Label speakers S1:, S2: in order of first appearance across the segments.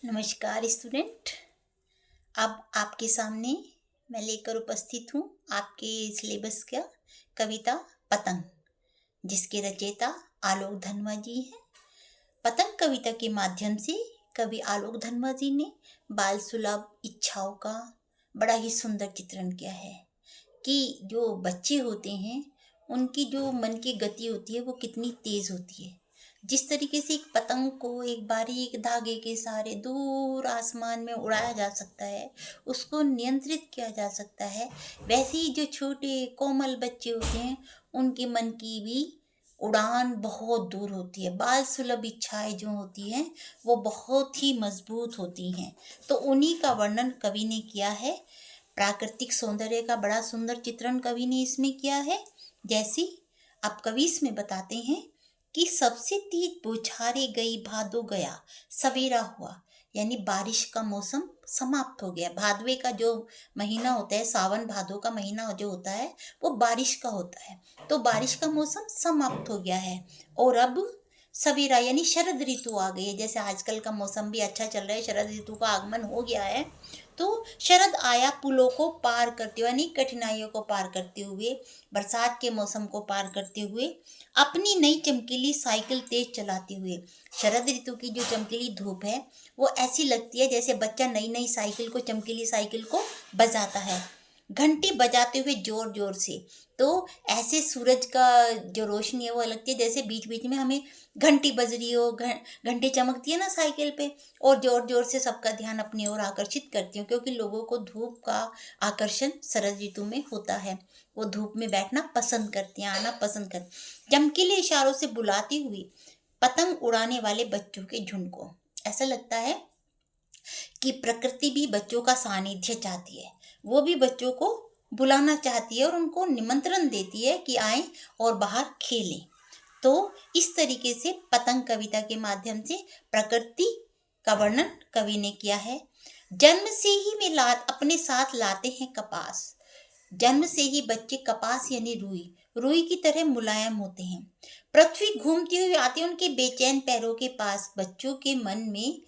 S1: नमस्कार स्टूडेंट। अब आपके सामने मैं लेकर उपस्थित हूँ आपके सिलेबस का कविता पतंग, जिसके रचयिता आलोक धनवा जी हैं। पतंग कविता के माध्यम से कवि आलोक धनवा जी ने बाल सुलभ इच्छाओं का बड़ा ही सुंदर चित्रण किया है कि जो बच्चे होते हैं उनकी जो मन की गति होती है वो कितनी तेज होती है। जिस तरीके से एक पतंग को एक बारीक धागे के सहारे दूर आसमान में उड़ाया जा सकता है, उसको नियंत्रित किया जा सकता है, वैसे ही जो छोटे कोमल बच्चे होते हैं उनके मन की भी उड़ान बहुत दूर होती है। बाल सुलभ इच्छाएं जो होती हैं वो बहुत ही मजबूत होती हैं। तो उन्हीं का वर्णन कवि ने किया है। प्राकृतिक सौंदर्य का बड़ा सुंदर चित्रण कवि ने इसमें किया है। जैसे अब कवि इसमें बताते हैं कि सबसे तेज बौछारें गई भादो गया, सवेरा हुआ, यानी बारिश का मौसम समाप्त हो गया। भादवे का जो महीना होता है, सावन भादो का महीना जो होता है वो बारिश का होता है। तो बारिश का मौसम समाप्त हो गया है और अब सवेरा यानी शरद ऋतु आ गई है। जैसे आजकल का मौसम भी अच्छा चल रहा है, शरद ऋतु का आगमन हो गया है। तो शरद आया पुलों को पार करते हुए, यानी कठिनाइयों को पार करते हुए, बरसात के मौसम को पार करते हुए, अपनी नई चमकीली साइकिल तेज चलाते हुए। शरद ऋतु की जो चमकीली धूप है वो ऐसी लगती है जैसे बच्चा नई नई साइकिल को, चमकीली साइकिल को बजाता है घंटी बजाते हुए जोर जोर से। तो ऐसे सूरज का जो रोशनी है वो लगती है जैसे बीच बीच में हमें घंटी बज रही हो, घंटी चमकती है ना साइकिल पे, और जोर जोर से सबका ध्यान अपनी ओर आकर्षित करती हूँ, क्योंकि लोगों को धूप का आकर्षण शरद ऋतु में होता है। वो धूप में बैठना पसंद करते हैं, आना पसंद करते हैं। चमकीले इशारों से बुलाती हुई पतंग उड़ाने वाले बच्चों के झुंड को। ऐसा लगता है कि प्रकृति भी बच्चों का सानिध्य चाहती है, वो भी बच्चों को बुलाना चाहती है और उनको निमंत्रण देती है कि आए और बाहर खेलें। तो इस तरीके से पतंग कविता के माध्यम से प्रकृति का वर्णन कवि ने किया है। जन्म से ही वे अपने साथ लाते हैं कपास। जन्म से ही बच्चे कपास यानी रुई रुई की तरह मुलायम होते हैं। पृथ्वी घूमती हुई आती है उनके बेचैन पैरों के पास। बच्चों के मन में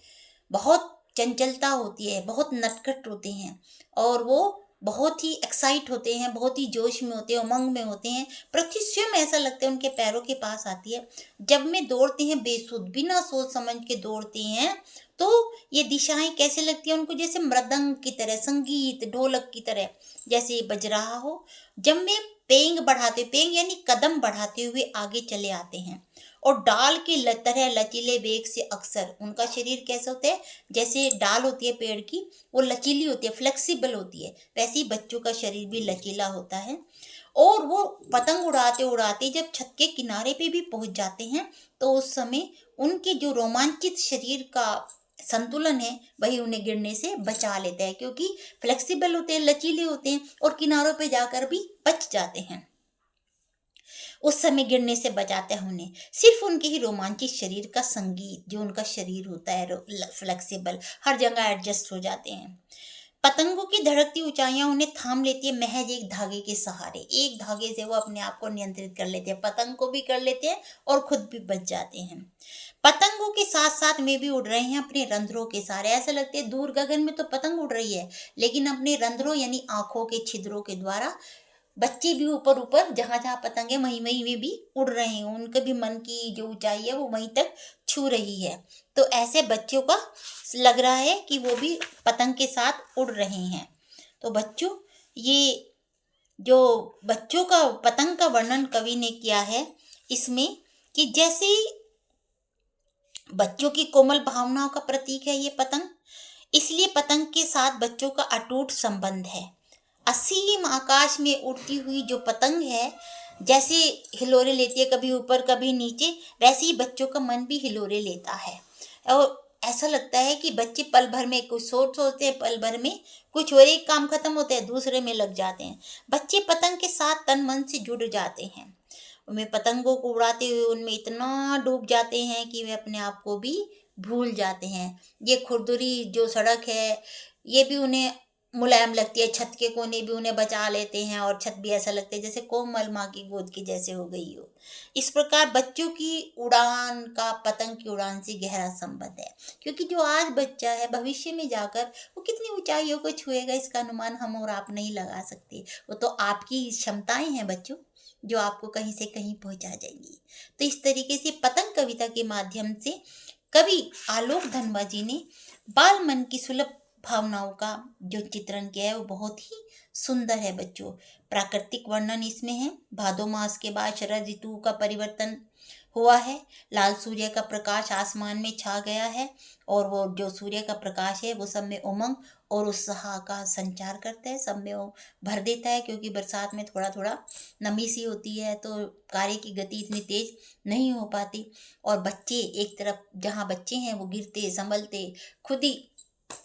S1: बहुत चंचलता होती है, बहुत नटखट होते हैं और वो बहुत ही एक्साइट होते हैं, बहुत ही जोश में होते हैं, उमंग में होते हैं। पृथ्वी स्वयं ऐसा लगता है उनके पैरों के पास आती है। जब में दौड़ते हैं बेसुध, बिना सोच समझ के दौड़ते हैं, तो ये दिशाएं कैसे लगती हैं उनको, जैसे मृदंग की तरह, संगीत ढोलक की तरह जैसे ये बज रहा हो। जब में पेंग बढ़ाते, पेंग यानी कदम बढ़ाते हुए आगे चले आते हैं और डाल के तरह लचीले वेग से। अक्सर उनका शरीर कैसा होता है, जैसे डाल होती है पेड़ की, वो लचीली होती है, फ्लेक्सिबल होती है, वैसे ही बच्चों का शरीर भी लचीला होता है। और वो पतंग उड़ाते उड़ाते जब छत के किनारे पे भी पहुंच जाते हैं तो उस समय उनके जो रोमांचित शरीर का संतुलन है वही उन्हें गिरने से बचा लेता है, क्योंकि फ्लेक्सिबल होते हैं, लचीले होते हैं और किनारों पे जाकर भी बच जाते हैं। उस समय गिरने से बचाते हैं उन्हें सिर्फ उनके ही रोमांचित शरीर का संगीत। जो उनका शरीर होता है फ्लेक्सिबल, हर जगह एडजस्ट हो जाते हैं। पतंगों की धड़कती ऊंचाइयां उन्हें थाम लेती है महज एक धागे के सहारे। एक धागे से वो अपने आप को नियंत्रित कर लेते हैं, पतंग को भी कर लेते हैं और खुद भी बच जाते हैं। पतंगों के साथ साथ में भी उड़ रहे हैं अपने रंध्रों के सहारे। ऐसा लगता है दूर गगन में तो पतंग उड़ रही है, लेकिन अपने रंध्रों यानी आंखों के छिद्रों के द्वारा बच्चे भी ऊपर ऊपर जहां जहां पतंगे वहीं वहीं में भी उड़ रहे हैं। उनके भी मन की जो ऊंचाई है वो वहीं तक छू रही है। तो ऐसे बच्चों का लग रहा है कि वो भी पतंग के साथ उड़ रहे हैं। तो बच्चों, ये जो बच्चों का पतंग का वर्णन कवि ने किया है इसमें, कि जैसे बच्चों की कोमल भावनाओं का प्रतीक है ये पतंग, इसलिए पतंग के साथ बच्चों का अटूट संबंध है। असीम आकाश में उड़ती हुई जो पतंग है, जैसे हिलोरे लेती है कभी ऊपर कभी नीचे, वैसे ही बच्चों का मन भी हिलोरे लेता है। और ऐसा लगता है कि बच्चे पल भर में कुछ सोचते हैं, पल भर में कुछ और एक काम खत्म होता है दूसरे में लग जाते हैं। बच्चे पतंग के साथ तन मन से जुड़ जाते हैं। उनमें पतंगों को उड़ाते हुए उनमें इतना डूब जाते हैं कि वे अपने आप को भी भूल जाते हैं। ये खुरदुरी जो सड़क है ये भी उन्हें मुलायम लगती है, छत के कोने भी उन्हें बचा लेते हैं और छत भी ऐसा लगता है जैसे कोमल माँ की गोद की जैसे हो गई हो। इस प्रकार बच्चों की उड़ान का पतंग की उड़ान से गहरा संबंध है, क्योंकि जो आज बच्चा है भविष्य में जाकर वो कितनी ऊंचाइयों को छुएगा इसका अनुमान हम और आप नहीं लगा सकते। वो तो आपकी क्षमताएं हैं बच्चों, जो आपको कहीं से कहीं पहुंचा जाएंगी। तो इस तरीके से पतंग कविता के माध्यम से कवि आलोक धनवा जी ने बाल मन की सुलभ भावनाओं का जो चित्रण किया है वो बहुत ही सुंदर है बच्चों। प्राकृतिक वर्णन इसमें है। भादो मास के बाद शरद ऋतु का परिवर्तन हुआ है। लाल सूर्य का प्रकाश आसमान में छा गया है और वो जो सूर्य का प्रकाश है वो सब में उमंग और उत्साह का संचार करता है, सब में वो भर देता है, क्योंकि बरसात में थोड़ा थोड़ा नमी सी होती है तो कार्य की गति इतनी तेज नहीं हो पाती। और बच्चे एक तरफ जहाँ बच्चे हैं वो गिरते संभलते खुद ही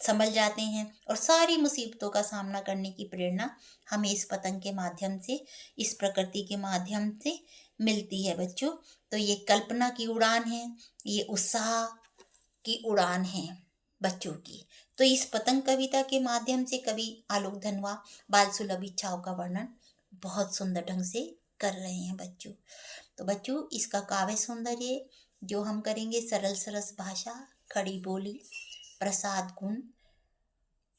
S1: संभल जाते हैं और सारी मुसीबतों का सामना करने की प्रेरणा हमें इस पतंग के माध्यम से, इस प्रकृति के माध्यम से मिलती है बच्चों। तो ये कल्पना की उड़ान है, ये उत्साह की उड़ान है बच्चों की। तो इस पतंग कविता के माध्यम से कवि आलोक धनवा बाल सुलभ इच्छाओं का वर्णन बहुत सुंदर ढंग से कर रहे हैं बच्चों। तो बच्चों इसका काव्य सौंदर्य जो हम करेंगे, सरल सरस भाषा, खड़ी बोली, प्रसाद गुण,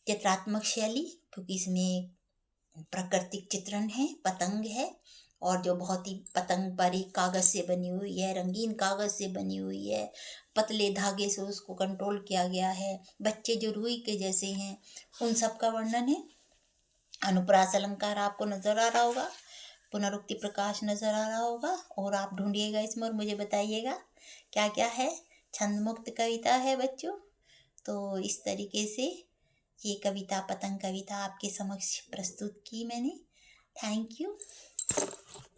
S1: चित्रात्मक शैली, क्योंकि इसमें प्राकृतिक चित्रण है, पतंग है और जो बहुत ही पतंग बारीक कागज से बनी हुई है, रंगीन कागज से बनी हुई है, पतले धागे से उसको कंट्रोल किया गया है, बच्चे जो रुई के जैसे हैं उन सब का वर्णन है। अनुप्रास अलंकार आपको नजर आ रहा होगा, पुनरुक्ति प्रकाश नजर आ रहा होगा और आप ढूंढिएगा इसमें और मुझे बताइएगा क्या क्या है। छंद मुक्त कविता है बच्चों। तो इस तरीके से ये कविता पतंग कविता आपके समक्ष प्रस्तुत की मैंने। Thank you.